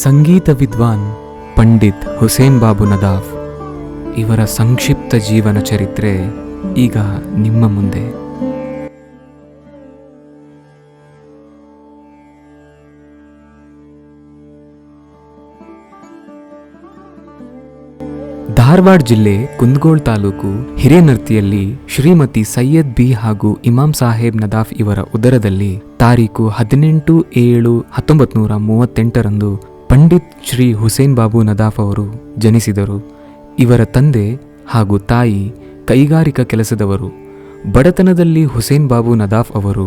ಸಂಗೀತ ವಿದ್ವಾನ್ ಪಂಡಿತ್ ಹುಸೇನ್ ಬಾಬು ನದಾಫ್ ಇವರ ಸಂಕ್ಷಿಪ್ತ ಜೀವನ ಚರಿತ್ರೆ ಈಗ ನಿಮ್ಮ ಮುಂದೆ. ಧಾರವಾಡ ಜಿಲ್ಲೆ ಕುಂದಗೋಳ ತಾಲೂಕು ಹಿರೇನರ್ತಿಯಲ್ಲಿ ಶ್ರೀಮತಿ ಸೈಯದ್ ಬಿ ಹಾಗೂ ಇಮಾಂ ಸಾಹೇಬ್ ನದಾಫ್ ಇವರ ಉದರದಲ್ಲಿ ತಾರೀಕು 18/7/1938 ಪಂಡಿತ್ ಶ್ರೀ ಹುಸೇನ್ ಬಾಬು ನದಾಫ್ ಅವರು ಜನಿಸಿದರು. ಇವರ ತಂದೆ ಹಾಗೂ ತಾಯಿ ಕೈಗಾರಿಕಾ ಕೆಲಸದವರು. ಬಡತನದಲ್ಲಿ ಹುಸೇನ್ ಬಾಬು ನದಾಫ್ ಅವರು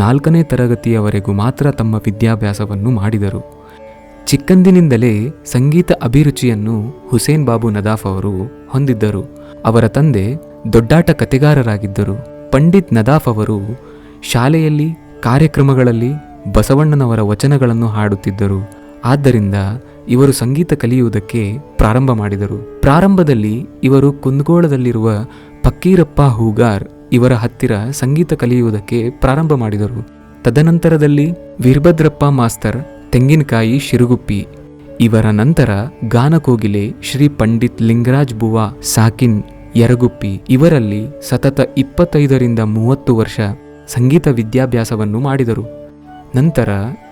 4ನೇ ತರಗತಿಯವರೆಗೂ ಮಾತ್ರ ತಮ್ಮ ವಿದ್ಯಾಭ್ಯಾಸವನ್ನು ಮಾಡಿದರು. ಚಿಕ್ಕಂದಿನಿಂದಲೇ ಸಂಗೀತ ಅಭಿರುಚಿಯನ್ನು ಹುಸೇನ್ ಬಾಬು ನದಾಫ್ ಅವರು ಹೊಂದಿದ್ದರು. ಅವರ ತಂದೆ ದೊಡ್ಡಾಟ ಕತೆಗಾರರಾಗಿದ್ದರು. ಪಂಡಿತ್ ನದಾಫ್ ಅವರು ಶಾಲೆಯಲ್ಲಿ ಕಾರ್ಯಕ್ರಮಗಳಲ್ಲಿ ಬಸವಣ್ಣನವರ ವಚನಗಳನ್ನು ಹಾಡುತ್ತಿದ್ದರು. ಆದ್ದರಿಂದ ಇವರು ಸಂಗೀತ ಕಲಿಯುವುದಕ್ಕೆ ಪ್ರಾರಂಭ ಮಾಡಿದರು. ಪ್ರಾರಂಭದಲ್ಲಿ ಇವರು ಕುಂದಗೋಳದಲ್ಲಿರುವ ಫಕ್ಕೀರಪ್ಪ ಹೂಗಾರ್ ಇವರ ಹತ್ತಿರ ಸಂಗೀತ ಕಲಿಯುವುದಕ್ಕೆ ಪ್ರಾರಂಭ ಮಾಡಿದರು. ತದನಂತರದಲ್ಲಿ ವೀರಭದ್ರಪ್ಪ ಮಾಸ್ತರ್ ತೆಂಗಿನಕಾಯಿ ಶಿರುಗುಪ್ಪಿ ಇವರ ನಂತರ ಗಾನಕೋಗಿಲೆ ಶ್ರೀ ಪಂಡಿತ್ ಲಿಂಗರಾಜ್ ಬುವಾ ಸಾಕಿನ್ ಯರಗುಪ್ಪಿ ಇವರಲ್ಲಿ ಸತತ 25ರಿಂದ 30 ವರ್ಷ ಸಂಗೀತ ವಿದ್ಯಾಭ್ಯಾಸವನ್ನು ಮಾಡಿದರು. ನಂತರ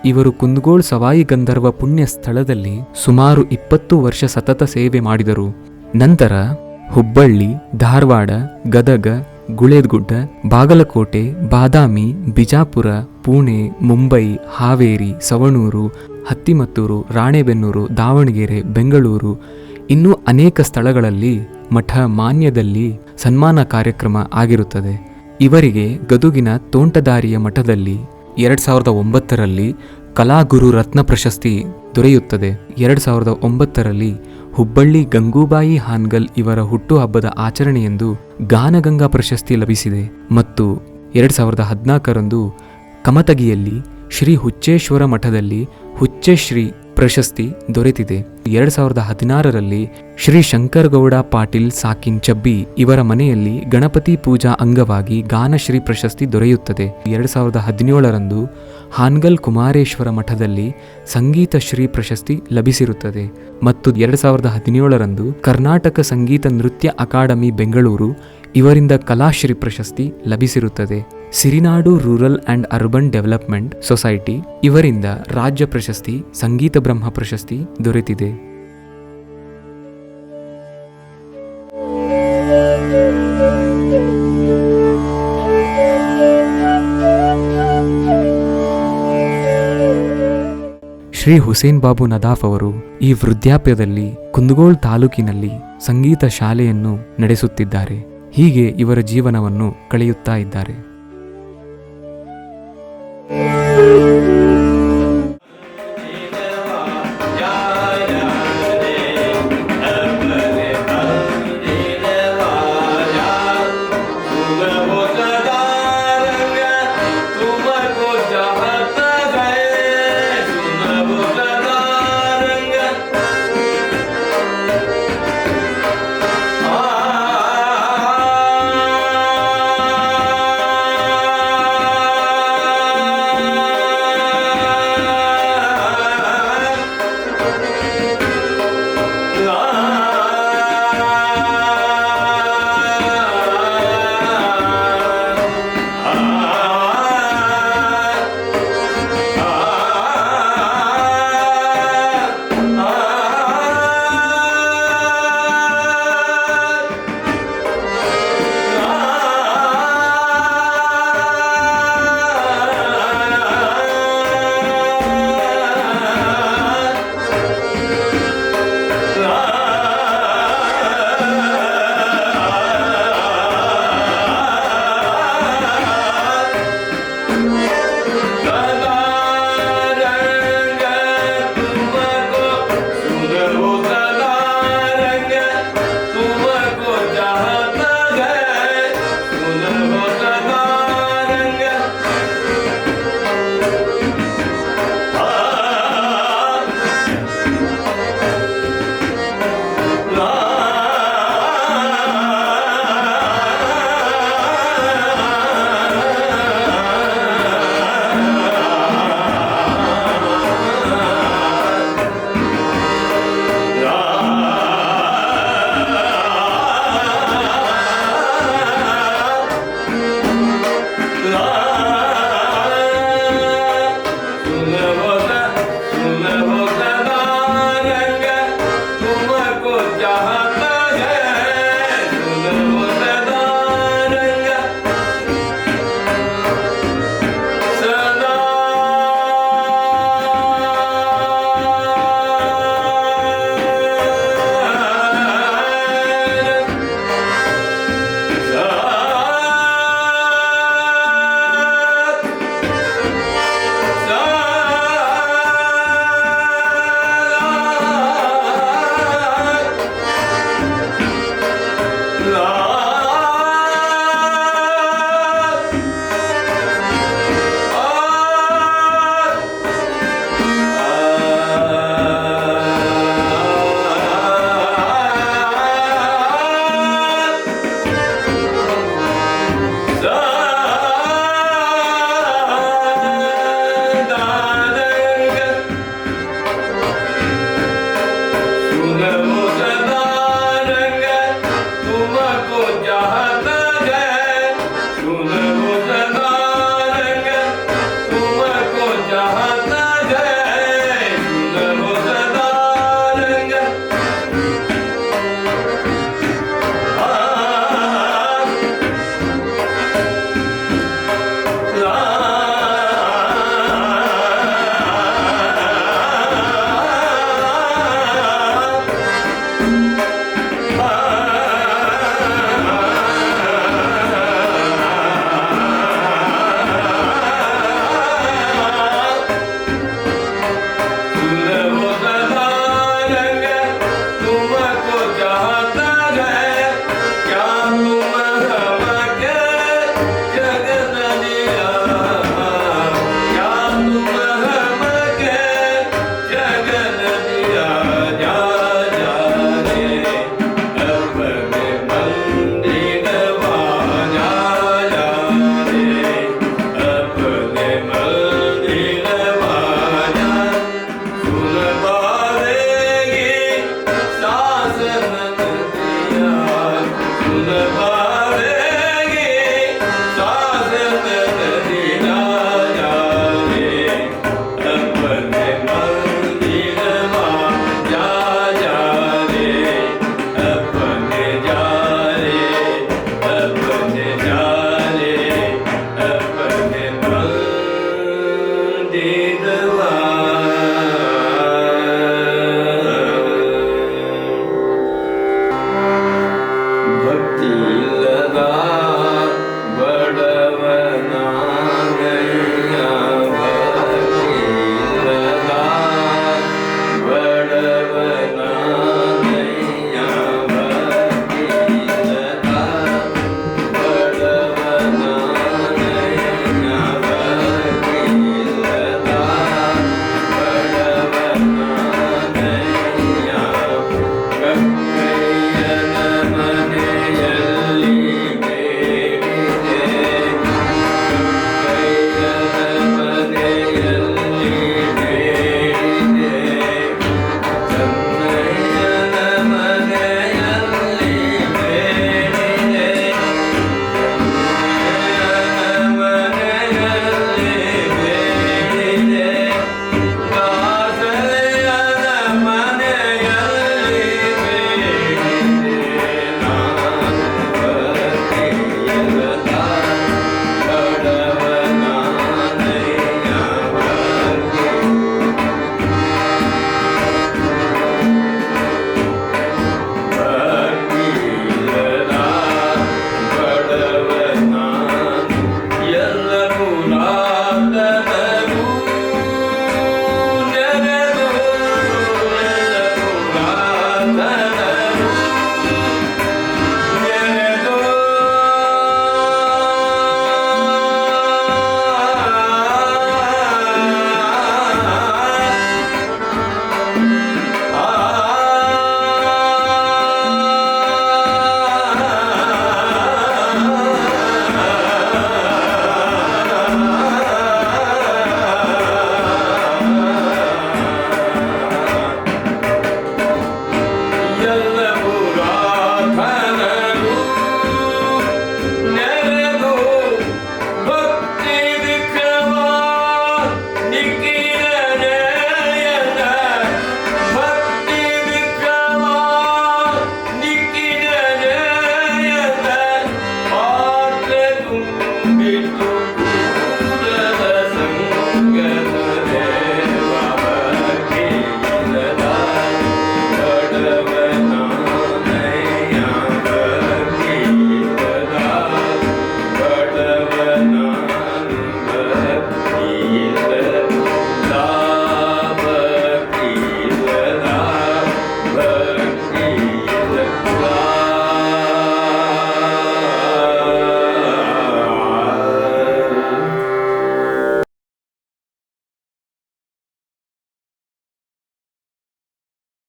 ಇವರು ಕುಂದಗೋಳ ಸವಾಯಿ ಗಂಧರ್ವ ಪುಣ್ಯ ಸ್ಥಳದಲ್ಲಿ ಸುಮಾರು 20 ವರ್ಷ ಸತತ ಸೇವೆ ಮಾಡಿದರು. ನಂತರ ಹುಬ್ಬಳ್ಳಿ, ಧಾರವಾಡ, ಗದಗ, ಗುಳೇದಗುಡ್ಡ, ಬಾಗಲಕೋಟೆ, ಬಾದಾಮಿ, ಬಿಜಾಪುರ, ಪುಣೆ, ಮುಂಬೈ, ಹಾವೇರಿ, ಸವಣೂರು, ಹತ್ತಿಮತ್ತೂರು, ರಾಣೆಬೆನ್ನೂರು, ದಾವಣಗೆರೆ, ಬೆಂಗಳೂರು ಇನ್ನೂ ಅನೇಕ ಸ್ಥಳಗಳಲ್ಲಿ ಮಠ ಮಾನ್ಯದಲ್ಲಿ ಸನ್ಮಾನ ಕಾರ್ಯಕ್ರಮ ಆಗಿರುತ್ತದೆ. ಇವರಿಗೆ ಗದುಗಿನ ತೋಂಟದಾರಿಯ ಮಠದಲ್ಲಿ 2009ರಲ್ಲಿ ಕಲಾಗುರು ರತ್ನ ಪ್ರಶಸ್ತಿ ದೊರೆಯುತ್ತದೆ. 2009ರಲ್ಲಿ ಹುಬ್ಬಳ್ಳಿ ಗಂಗೂಬಾಯಿ ಹಾನ್ಗಲ್ ಇವರ ಹುಟ್ಟುಹಬ್ಬದ ಆಚರಣೆಯೆಂದು ಗಾನಗಂಗಾ ಪ್ರಶಸ್ತಿ ಲಭಿಸಿದೆ. ಮತ್ತು 2014ರಂದು ಕಮತಗಿಯಲ್ಲಿ ಶ್ರೀ ಹುಚ್ಚೇಶ್ವರ ಮಠದಲ್ಲಿ ಹುಚ್ಚೇಶ್ರೀ ಪ್ರಶಸ್ತಿ ದೊರೆತಿದೆ. 2016ರಲ್ಲಿ ಶ್ರೀ ಶಂಕರಗೌಡ ಪಾಟೀಲ್ ಸಾಕಿನ್ ಚಬ್ಬಿ ಇವರ ಮನೆಯಲ್ಲಿ ಗಣಪತಿ ಪೂಜಾ ಅಂಗವಾಗಿ ಗಾನಶ್ರೀ ಪ್ರಶಸ್ತಿ ದೊರೆಯುತ್ತದೆ. 2017ರಂದು ಹಾನ್ಗಲ್ ಕುಮಾರೇಶ್ವರ ಮಠದಲ್ಲಿ ಸಂಗೀತ ಶ್ರೀ ಪ್ರಶಸ್ತಿ ಲಭಿಸಿರುತ್ತದೆ. ಮತ್ತು 2017ರಂದು ಕರ್ನಾಟಕ ಸಂಗೀತ ನೃತ್ಯ ಅಕಾಡೆಮಿ ಬೆಂಗಳೂರು ಇವರಿಂದ ಕಲಾಶ್ರೀ ಪ್ರಶಸ್ತಿ ಲಭಿಸಿರುತ್ತದೆ. Sirinadu rural and urban development society ಇವರಿಂದ ರಾಜ್ಯ ಪ್ರಶಸ್ತಿ, ಸಂಗೀತ ಬ್ರಹ್ಮ ಪ್ರಶಸ್ತಿ ದೊರೆತಿದೆ. ಶ್ರೀ ಹುಸೇನ್ ಬಾಬು ನದಾಫ್ ಅವರು ಈ ವೃದ್ಧಾಪ್ಯದಲ್ಲಿ ಕುಂದಗೋಳ ತಾಲೂಕಿನಲ್ಲಿ ಸಂಗೀತ ಶಾಲೆಯನ್ನು ನಡೆಸುತ್ತಿದ್ದಾರೆ. ಹೀಗೆ ಇವರ ಜೀವನವನ್ನು ಕಳೆಯುತ್ತಾ ಇದ್ದಾರೆ.